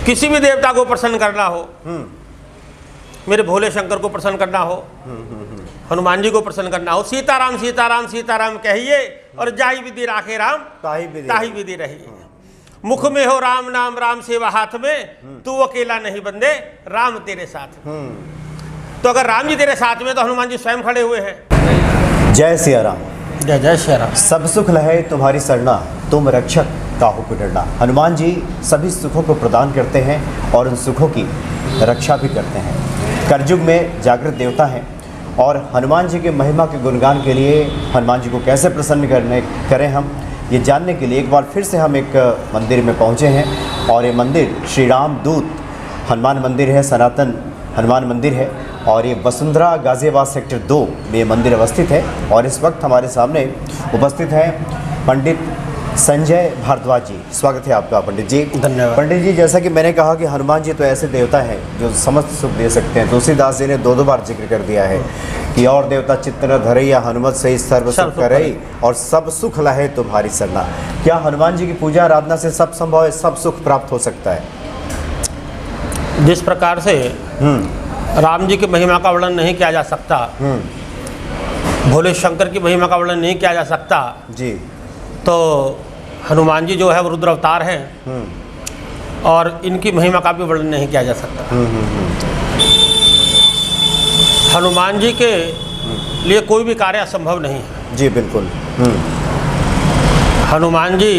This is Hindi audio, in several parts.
किसी भी देवता को प्रसन्न करना हो, मेरे भोले शंकर को प्रसन्न करना हो, हनुमान जी को प्रसन्न करना हो, सीताराम सीताराम सीताराम कहिए और जाई विधि राखे राम ताही विधि रही। मुख में हो राम नाम राम सेवा हाथ में, तू अकेला नहीं बंदे राम तेरे साथ। तो अगर राम जी तेरे साथ में तो हनुमान जी स्वयं खड़े हुए हैं। जय सिया राम। जय जय श्री राम। सब सुख लहे तुम्हारी सरना, तुम रक्षक काहू को डरना। हनुमान जी सभी सुखों को प्रदान करते हैं और उन सुखों की रक्षा भी करते हैं। कलयुग में जागृत देवता हैं और हनुमान जी के महिमा के गुणगान के लिए हनुमान जी को कैसे प्रसन्न करें हम ये जानने के लिए एक बार फिर से हम एक मंदिर में पहुंचे हैं। और ये मंदिर श्री राम दूत हनुमान मंदिर है, सनातन हनुमान मंदिर है और ये वसुंधरा गाज़ियाबाद सेक्टर 2 में ये मंदिर अवस्थित है। और इस वक्त हमारे सामने उपस्थित हैं पंडित संजय भारद्वाज जी। स्वागत है आपका पंडित जी। धन्यवाद। पंडित जी, जैसा कि मैंने कहा कि हनुमान जी तो ऐसे देवता हैं जो समस्त सुख दे सकते हैं। तुलसीदास जी ने 2 बार जिक्र कर दिया है कि और देवता चित्त न धरई या हनुमत से सर्व सुख करई और सब सुख लहे तुम्हारी सरना। क्या हनुमान जी की पूजा आराधना से सब संभव है, सब सुख प्राप्त हो सकता है? जिस प्रकार से राम जी की महिमा का वर्णन नहीं किया जा सकता, भोले शंकर की महिमा का वर्णन नहीं किया जा सकता जी, तो हनुमान जी जो है वो रुद्र अवतार हैं और इनकी महिमा का भी वर्णन नहीं किया जा सकता। हनुमान जी के लिए कोई भी कार्य असंभव नहीं है। जी बिल्कुल। हनुमान जी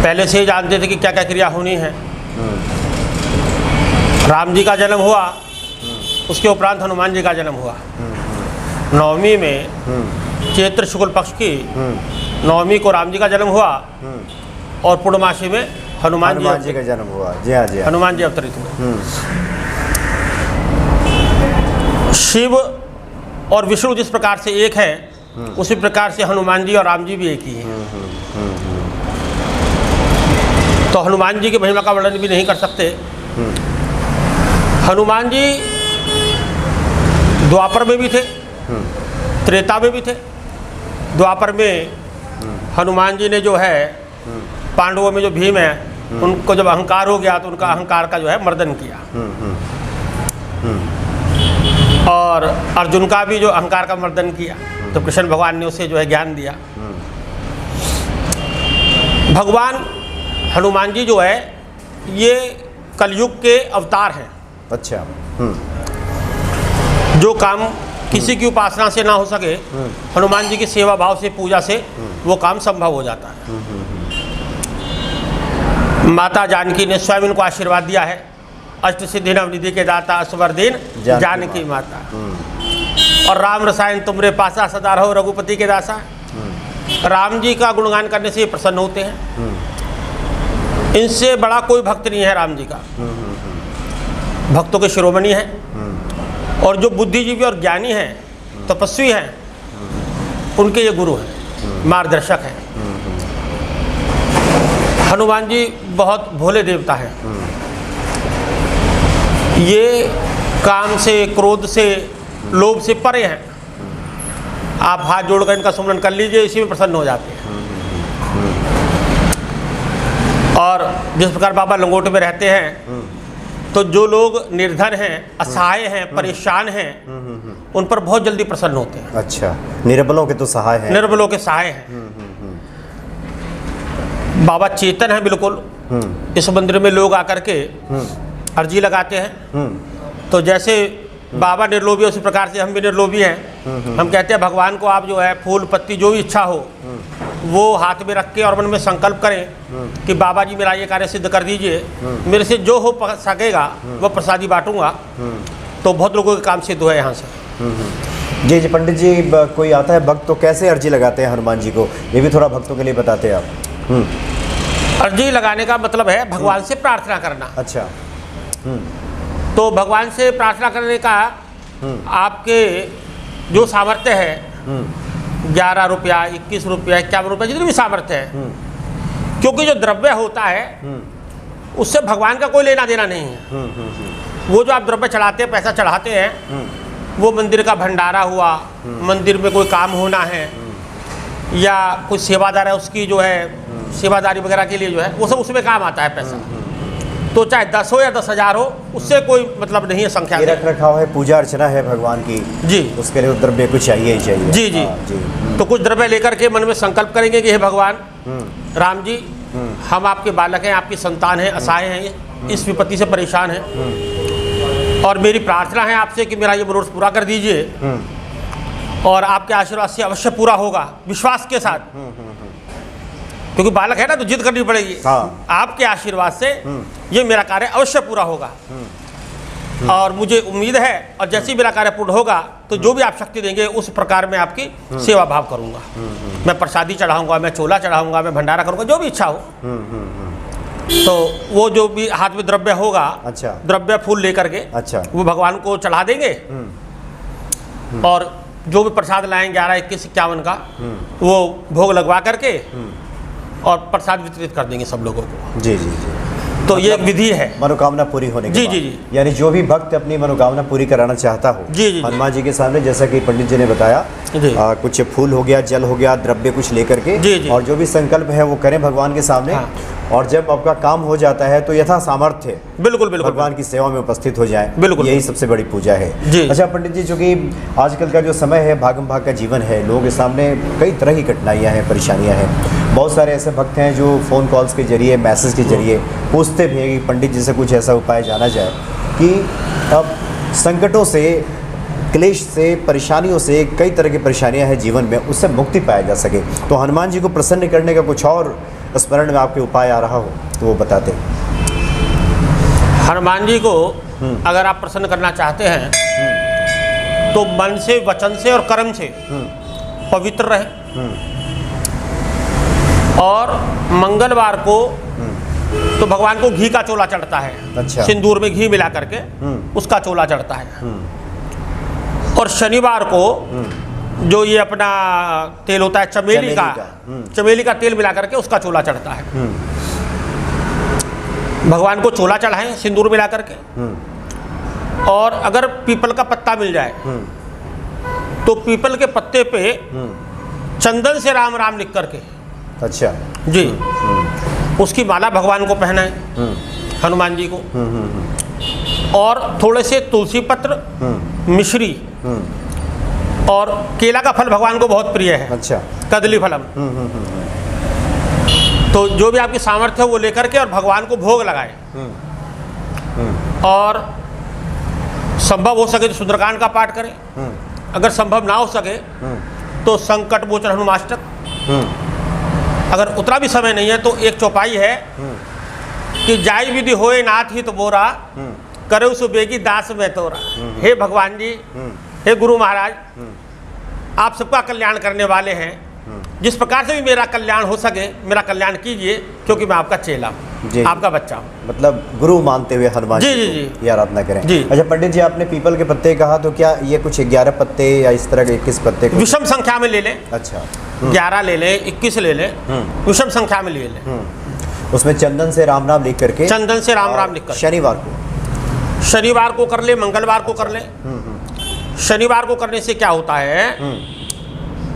पहले से ही जानते थे कि क्या क्या क्रिया होनी है। राम जी का जन्म हुआ, उसके उपरांत हनुमान जी का जन्म हुआ। नवमी में चैत्र शुक्ल पक्ष की नवमी को राम जी का जन्म हुआ और पूर्णमासी में हनुमान जी का जन्म हुआ। जी हाँ, जी हाँ। हनुमान जी अवतरित हुए। शिव और विष्णु जिस प्रकार से एक है, उसी प्रकार से हनुमान जी और राम जी भी एक ही हैं। तो हनुमान जी की महिमा का वर्णन भी नहीं कर सकते। हनुमान जी द्वापर में भी थे, त्रेता में भी थे। द्वापर में हनुमान जी ने जो है पांडवों में जो भीम है उनको जब अहंकार हो गया तो उनका अहंकार का जो है मर्दन किया। और अर्जुन का भी जो अहंकार का मर्दन किया तो कृष्ण भगवान ने उसे जो है ज्ञान दिया। भगवान हनुमान जी जो है ये कलयुग के अवतार हैं। अच्छा। जो काम किसी की उपासना से ना हो सके, हनुमान जी की सेवा भाव से, पूजा से वो काम संभव हो जाता है। माता जानकी ने स्वयं इनको आशीर्वाद दिया है। अष्ट सिद्धि नवनिधि के दाता असवर दिन जानकी माता। और राम रसायन तुमरे पासा सदा रहो रघुपति के दासा। राम जी का गुणगान करने से प्रसन्न होते हैं। इनसे बड़ा कोई भक्त नहीं है राम जी का। भक्तों के शिरोमणि हैं और जो बुद्धिजीवी और ज्ञानी हैं, तपस्वी हैं, उनके ये गुरु हैं, मार्गदर्शक हैं। हनुमान जी बहुत भोले देवता हैं। ये काम से, क्रोध से, लोभ से परे हैं। आप हाथ जोड़कर इनका सुमरन कर लीजिए, इसी में प्रसन्न हो जाते हैं। और जिस प्रकार बाबा लंगोट में रहते हैं तो जो लोग निर्धन हैं, असहाय हैं, परेशान हैं, उन पर बहुत जल्दी प्रसन्न होते हैं। अच्छा, निर्बलों के तो सहाय हैं। निर्बलों के सहाय हैं। बाबा चेतन है बिल्कुल। इस मंदिर में लोग आकर के अर्जी लगाते हैं। तो जैसे बाबा निर्लोभी, उसी प्रकार से हम भी निर्लोभी हैं। हम कहते हैं भगवान को आप जो है फूल पत्ती जो भी इच्छा हो वो हाथ में रख के और मन में संकल्प करें कि बाबा जी मेरा ये कार्य सिद्ध कर दीजिए, मेरे से जो हो सकेगा वह प्रसादी बांटूंगा। तो बहुत लोगों के काम सिद्ध हुए यहाँ से। जी जी पंडित जी, कोई आता है भक्त तो कैसे अर्जी लगाते हैं हनुमान जी को, ये भी थोड़ा भक्तों के लिए बताते हैं आप। अर्जी लगाने का मतलब है भगवान से प्रार्थना करना। अच्छा। तो भगवान से प्रार्थना करने का आपके जो सामर्थ्य है, 11 रुपया, 21 रुपया, 51 रुपया, जितनी भी सामर्थ्य है, क्योंकि जो द्रव्य होता है उससे भगवान का कोई लेना देना नहीं है। वो जो आप द्रव्य चढ़ाते हैं, पैसा चढ़ाते हैं, वो मंदिर का भंडारा हुआ, मंदिर में कोई काम होना है या कुछ सेवादार है उसकी जो है सेवादारी वगैरह के लिए जो है वो सब उसमें काम आता है पैसा। तो चाहे 10 हो या 10,000 हो, उससे कोई मतलब नहीं है संख्या ये से। रख रखाव है, पूजा अर्चना है भगवान की जी उसके लिए द्रव्य कुछ चाहिए ही चाहिए। जी जी। हाँ, जी। तो कुछ द्रव्य लेकर के मन में संकल्प करेंगे कि हे भगवान राम जी, हम आपके बालक हैं, आपकी संतान हैं, असहाय हैं, इस विपत्ति से परेशान हैं, और मेरी प्रार्थना है आपसे कि मेरा ये मनोरथ पूरा कर दीजिए, और आपके आशीर्वाद से अवश्य पूरा होगा, विश्वास के साथ, क्योंकि बालक है ना तो जिद करनी पड़ेगी। हाँ। आपके आशीर्वाद से ये मेरा कार्य अवश्य पूरा होगा, और मुझे उम्मीद है, और जैसे ही मेरा कार्य पूर्ण होगा तो जो भी आप शक्ति देंगे उस प्रकार मैं आपकी सेवा भाव करूंगा। मैं प्रसादी चढ़ाऊंगा, मैं चोला चढ़ाऊंगा, मैं भंडारा करूंगा, जो भी इच्छा हो। तो वो जो भी हाथ में द्रव्य होगा, अच्छा, द्रव्य फूल लेकर के अच्छा, वो भगवान को चढ़ा देंगे, और जो भी प्रसाद लाएंगे 11, 21, 51 का वो भोग लगवा करके और प्रसाद वितरित कर देंगे सब लोगों को। जी जी जी। तो ये एक विधि है मनोकामना पूरी होने के जी बाद। जी जी। यानी जो भी भक्त अपनी मनोकामना पूरी कराना चाहता हो, जी जी। हनुमान जी के सामने, जैसा कि पंडित जी ने बताया, जी। कुछ फूल हो गया, जल हो गया, द्रव्य कुछ लेकर के, जी जी। और जो भी संकल्प है वो करें भगवान के सामने। हाँ। और जब आपका काम हो जाता है तो यथा सामर्थ्य बिल्कुल बिल्कुल भगवान की सेवा में उपस्थित हो जाए। बिल्कुल। यही सबसे बड़ी पूजा है। जी। अच्छा पंडित जी, चूंकि आजकल का जो समय है, भागम भाग का जीवन है, लोगों के सामने कई तरह की कठिनाइयाँ हैं, परेशानियाँ हैं। बहुत सारे ऐसे भक्त हैं जो फ़ोन कॉल्स के जरिए, मैसेज के जरिए पूछते भी हैं कि पंडित जी से कुछ ऐसा उपाय जाना जाए कि अब संकटों से, क्लेश से, परेशानियों से, कई तरह की परेशानियां हैं जीवन में, उससे मुक्ति पाया जा सके। तो हनुमान जी को प्रसन्न करने का कुछ और स्मरण में आपके उपाय आ रहा हो तो वो बताते। हनुमान जी को अगर आप प्रसन्न करना चाहते हैं तो मन से, वचन से और कर्म से पवित्र रहे, और मंगलवार को तो भगवान को घी का चोला चढ़ता है। अच्छा। सिंदूर में घी मिला करके उसका चोला चढ़ता है। और शनिवार को जो ये अपना तेल होता है चमेली का, चमेली का तेल मिला करके उसका चोला चढ़ता है। भगवान को चोला चढ़ाएं सिंदूर मिला करके। और अगर पीपल का पत्ता मिल जाए तो पीपल के पत्ते पे चंदन से राम राम लिख करके, अच्छा जी, उसकी माला भगवान को पहनाएं, हनुमान जी को। और थोड़े से तुलसी पत्र, मिश्री और केला का फल भगवान को बहुत प्रिय है। अच्छा। कदली फलम। तो जो भी आपकी सामर्थ्य है वो लेकर के और भगवान को भोग लगाए। और संभव हो सके तो सुंदरकांड का पाठ करें। अगर संभव ना हो सके तो संकट मोचन हनुमाष्टक। अगर उतना भी समय नहीं है तो एक चौपाई है कि जाई विधि होए नाथ ही तो बोरा, करे उस बेगी दास में तोरा। हे भगवान जी, हे गुरु महाराज, आप सबका कल्याण करने वाले हैं, जिस प्रकार से भी मेरा कल्याण हो सके मेरा कल्याण कीजिए, क्योंकि मैं आपका चेला हूँ, आपका बच्चा हूँ। मतलब गुरु मानते हुए हनुमान जी जी जी ये आराधना करें। जी। अच्छा पंडित जी, आपने पीपल के पत्ते कहा, तो क्या ये कुछ 11 पत्ते या इस तरह के 21 पत्ते? विषम संख्या में ले लें। अच्छा। 11 ले लें, 21 ले लें, विषम संख्या में ले लें। उसमें चंदन से राम राम लिख करके, चंदन से राम राम लिख कर शनिवार को कर ले, मंगलवार को कर ले। शनिवार को करने से क्या होता है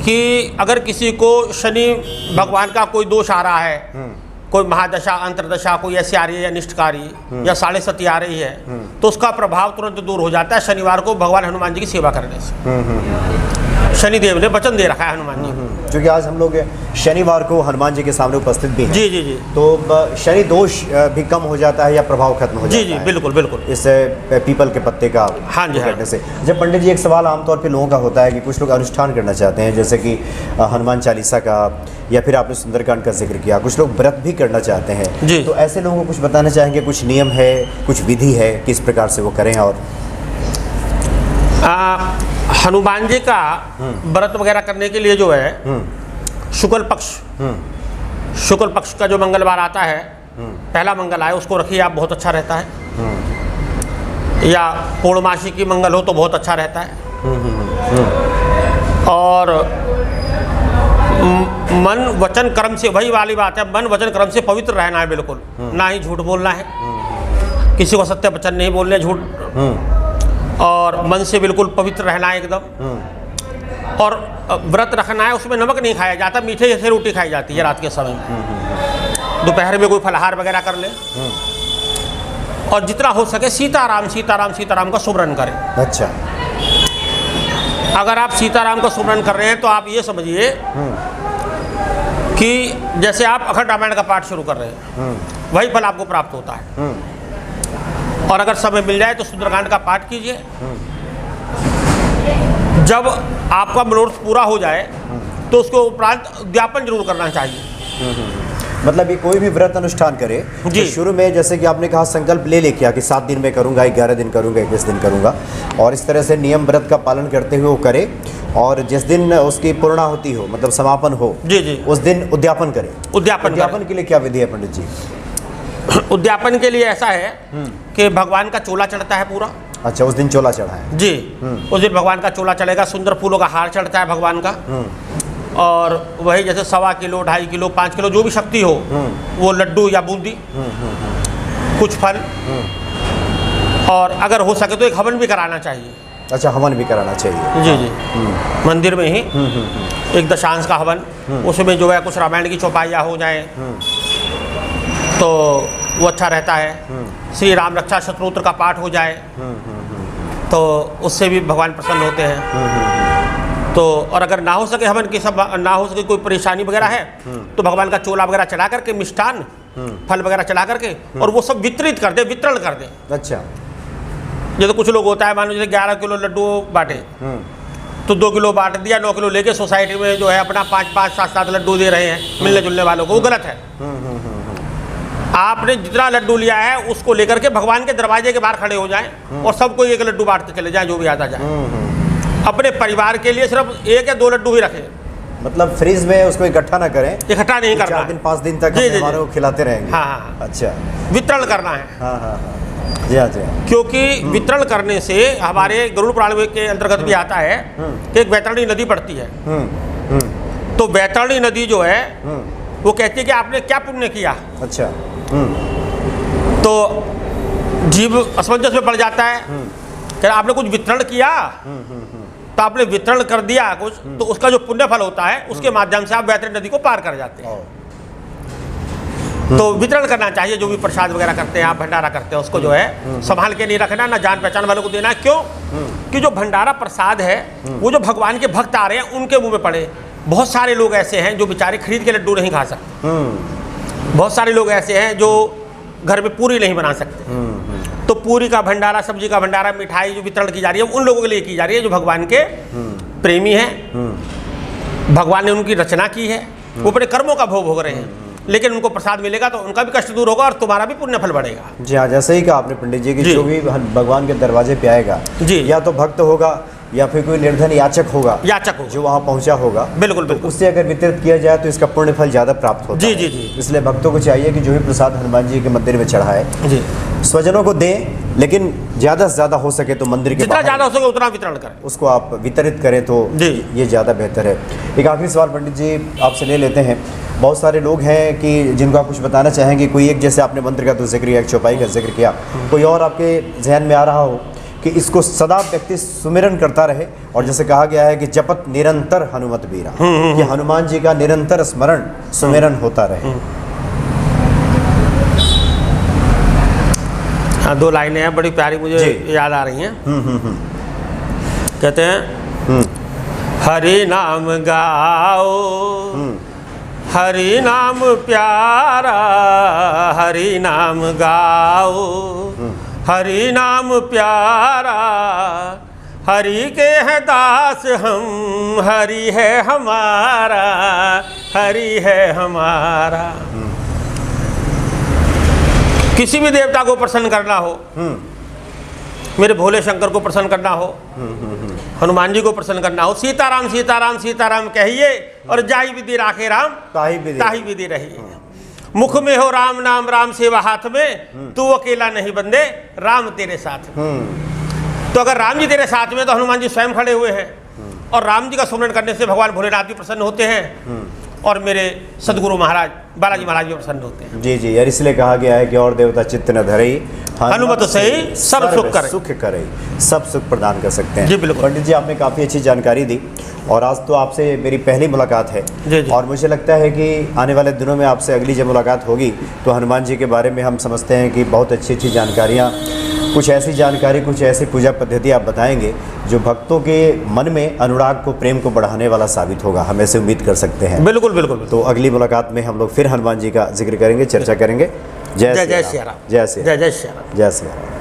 कि अगर किसी को शनि भगवान का कोई दोष आ रहा है, कोई महादशा, अंतरदशा कोई ऐसी आ रही है, या निष्ठकारी या 7.5 आ रही है, तो उसका प्रभाव तुरंत दूर हो जाता है शनिवार को भगवान हनुमान जी की सेवा करने से। शनिदेव ने वचन दे रखा है हनुमान जी, क्योंकि आज हम लोग शनिवार को हनुमान जी के सामने उपस्थित भी हैं। जी जी जी। तो शनि दोष भी कम हो जाता है या प्रभाव खत्म हो जाता है? जी जी, बिल्कुल बिल्कुल, इस पीपल के पत्ते का हाँ जी करने से। जब पंडित जी, एक सवाल आमतौर पे लोगों का होता है कि कुछ लोग अनुष्ठान करना चाहते हैं, जैसे कि हनुमान चालीसा का, या फिर आपने सुंदरकांड का जिक्र किया, कुछ लोग व्रत भी करना चाहते हैं जी। तो ऐसे लोगों को कुछ बताना चाहेंगे, कुछ नियम है, कुछ विधि है, किस प्रकार से वो करें? और हनुमान जी का व्रत वगैरह करने के लिए जो है शुक्ल पक्ष का जो मंगलवार आता है, पहला मंगल आए उसको रखिए आप, बहुत अच्छा रहता है। या पूर्णमासी की मंगल हो तो बहुत अच्छा रहता है। और मन वचन कर्म से, वही वाली बात है, मन वचन कर्म से पवित्र रहना है बिल्कुल, ना ही झूठ बोलना है, किसी को सत्य वचन नहीं बोलने, झूठ, और मन से बिल्कुल पवित्र रहना है एकदम। और व्रत रखना है, उसमें नमक नहीं खाया जाता, मीठे जैसे रोटी खाई जाती है रात के समय में। दोपहर में कोई फलाहार वगैरह कर ले, और जितना हो सके सीताराम सीताराम सीताराम का सुमरन करें। अच्छा। अगर आप सीताराम का सुमरन कर रहे हैं तो आप ये समझिए कि जैसे आप अखंड रामायण का पाठ शुरू कर रहे हैं, वही फल आपको प्राप्त होता है। और अगर समय मिल जाए तो सुंदरकांड का पाठ कीजिए। जब आपका मनोरथ पूरा हो जाए तो उसके उपरांत उद्यापन जरूर करना चाहिए। मतलब ये कोई भी व्रत अनुष्ठान करे तो शुरू में जैसे कि आपने कहा संकल्प ले किया कि 7 दिन में करूंगा, 11 दिन करूंगा, 21 दिन करूंगा, और इस तरह से नियम व्रत का पालन करते हुए वो करे, और जिस दिन उसकी पूर्णाहुति हो, मतलब समापन हो, जी उस दिन उद्यापन करे। उद्यापन के लिए क्या विधि है पंडित जी? उद्यापन के लिए ऐसा है कि भगवान का चोला चढ़ता है पूरा। अच्छा, उस दिन चोला चढ़ा है जी। उस दिन भगवान का चोला चढ़ेगा, सुंदर फूलों का हार चढ़ता है भगवान का, और वही जैसे 1.25 किलो, 2.5 किलो, 5 किलो जो भी शक्ति हो, वो लड्डू या बूंदी, कुछ फल, और अगर हो सके तो एक हवन भी कराना चाहिए। अच्छा, हवन भी कराना चाहिए। जी जी। मंदिर में ही एक दशांश का हवन, उसमें जो है कुछ रामायण की चौपाइयाँ हो जाए तो वो अच्छा रहता है। श्री राम रक्षा शत्रुत्र का पाठ हो जाए तो उससे भी भगवान प्रसन्न होते हैं। तो और अगर ना हो सके हवन की, सब ना हो सके, कोई परेशानी वगैरह है तो भगवान का चोला वगैरह चढ़ा करके, मिष्ठान फल वगैरह चढ़ा करके, और वो सब वितरित कर दे, वितरण कर दे। अच्छा। जैसे कुछ लोग होता है, मान लो जैसे 11 किलो लड्डू बांटे तो 2 किलो बांट दिया, 9 किलो लेके सोसाइटी में जो है अपना 5-5, 7-7 लड्डू दे रहे हैं मिलने जुलने वालों को, वो गलत है। आपने जितना लड्डू लिया है उसको लेकर के भगवान के दरवाजे के बाहर खड़े हो जाएं और सबको एक लड्डू बांटते चले जाएं, जो भी आता जाए। अपने परिवार के लिए सिर्फ 1 या 2 लड्डू ही रखें। मतलब फ्रीज में उसको इकट्ठा ना करें, इकट्ठा नहीं करना, 4 दिन 5 दिन तक मेहमानों को खिलाते रहेंगे। हाँ। अच्छा, वितरण करना है। हाँ। जी हाँ, जी हाँ। क्योंकि वितरण करने से हमारे गरुड़ पुराण के अंतर्गत भी आता है कि एक वैतरणी नदी पड़ती है। तो वैतरणी नदी जो है वो कहती है कि आपने क्या पुण्य किया। अच्छा। तो जीव असमंजस में पड़ जाता है कि आपने कुछ वितरण किया, तो आपने वितरण कर दिया कुछ, तो उसका जो पुण्य फल होता है उसके माध्यम से आप वैतरणी नदी को पार कर जाते हैं। तो वितरण करना चाहिए। जो भी प्रसाद वगैरह करते हैं आप, भंडारा करते हैं, उसको जो है संभाल के नहीं रखना, ना जान पहचान वालों को देना। क्यों? कि जो भंडारा प्रसाद है वो जो भगवान के भक्त आ रहे हैं उनके मुंह में पड़े। बहुत सारे लोग ऐसे हैं जो बेचारे खरीद के लड्डू नहीं खा सकते। बहुत सारे लोग ऐसे हैं जो घर में पूरी नहीं बना सकते। तो पूरी का भंडारा, सब्जी का भंडारा, मिठाई जो वितरण की जा रही है उन लोगों के लिए की जा रही है जो भगवान के प्रेमी हैं। भगवान ने उनकी रचना की है, वो अपने कर्मों का भोग भोग रहे हैं, लेकिन उनको प्रसाद मिलेगा तो उनका भी कष्ट दूर होगा और तुम्हारा भी पुण्य फल बढ़ेगा। जी हाँ, जैसे ही कहा आपने पंडित जी कि जो भी भगवान के दरवाजे पे आएगा जी, या तो भक्त होगा या फिर कोई निर्धन याचक होगा जो वहाँ पहुँचा होगा, बिल्कुल तो उससे अगर वितरित किया जाए तो इसका पुण्य फल ज़्यादा प्राप्त होता है। जी। इसलिए भक्तों को चाहिए कि जो भी प्रसाद हनुमान जी के मंदिर में चढ़ाए जी, स्वजनों को दें, लेकिन ज़्यादा से ज़्यादा हो सके तो मंदिर के जितना ज़्यादा हो सके उतना वितरण करें, उसको आप वितरित करें तो ये ज़्यादा बेहतर है। एक आखिरी सवाल पंडित जी आपसे ले लेते हैं। बहुत सारे लोग हैं कि जिनको आप कुछ बताना चाहेंगे, कोई एक, जैसे आपने मंत्र का तो जिक्र किया, एक चौपाई का जिक्र किया, कोई और आपके जहन में आ रहा हो कि इसको सदा व्यक्ति सुमिरन करता रहे, और जैसे कहा गया है कि जपत निरंतर हनुमत बीरा, कि हनुमान जी का निरंतर स्मरण सुमिरन होता रहे। हाँ, 2 लाइनें हैं बड़ी प्यारी, मुझे याद आ रही हैं। कहते हैं हरि नाम गाओ, हरि नाम प्यारा, हरि नाम गाओ, हरि नाम प्यारा, हरि के हैं दास हम, हरि है हमारा, हरि है हमारा। किसी भी देवता को प्रसन्न करना हो, मेरे भोले शंकर को प्रसन्न करना हो, हनुमान जी को प्रसन्न करना हो, सीताराम सीताराम सीताराम कहिए और जाई विधि राखे राम ताही विधि रही। मुख में हो राम नाम, राम सेवा हाथ में, तू अकेला नहीं बंदे, राम तेरे साथ में। तो अगर राम जी तेरे साथ में तो हनुमान जी स्वयं खड़े हुए हैं, और राम जी का सुमरन करने से भगवान भोलेनाथ भी प्रसन्न होते हैं और मेरे सदगुरु महाराज बालाजी महाराज भी प्रसन्न होते हैं। जी, और इसलिए कहा गया है कि और देवता चित्त न धरई, हनुमत से ही सब सुख करे। सुख करे, सब सुख प्रदान कर सकते हैं। जी बिल्कुल। पंडित जी, आपने काफ़ी अच्छी जानकारी दी और आज तो आपसे मेरी पहली मुलाकात है। जी जी। और मुझे लगता है कि आने वाले दिनों में आपसे अगली जब मुलाकात होगी तो हनुमान जी के बारे में हम समझते हैं कि बहुत अच्छी अच्छी जानकारियाँ, कुछ ऐसी जानकारी, कुछ ऐसी पूजा पद्धति आप बताएंगे जो भक्तों के मन में अनुराग को, प्रेम को बढ़ाने वाला साबित होगा। हम ऐसे उम्मीद कर सकते हैं। बिल्कुल बिल्कुल। तो अगली मुलाकात में हम लोग फिर हनुमान जी का जिक्र करेंगे, चर्चा करेंगे। जय जय श्री श्री राम। राम। जय श्री राम। जय जय श्री राम। जय श्री राम।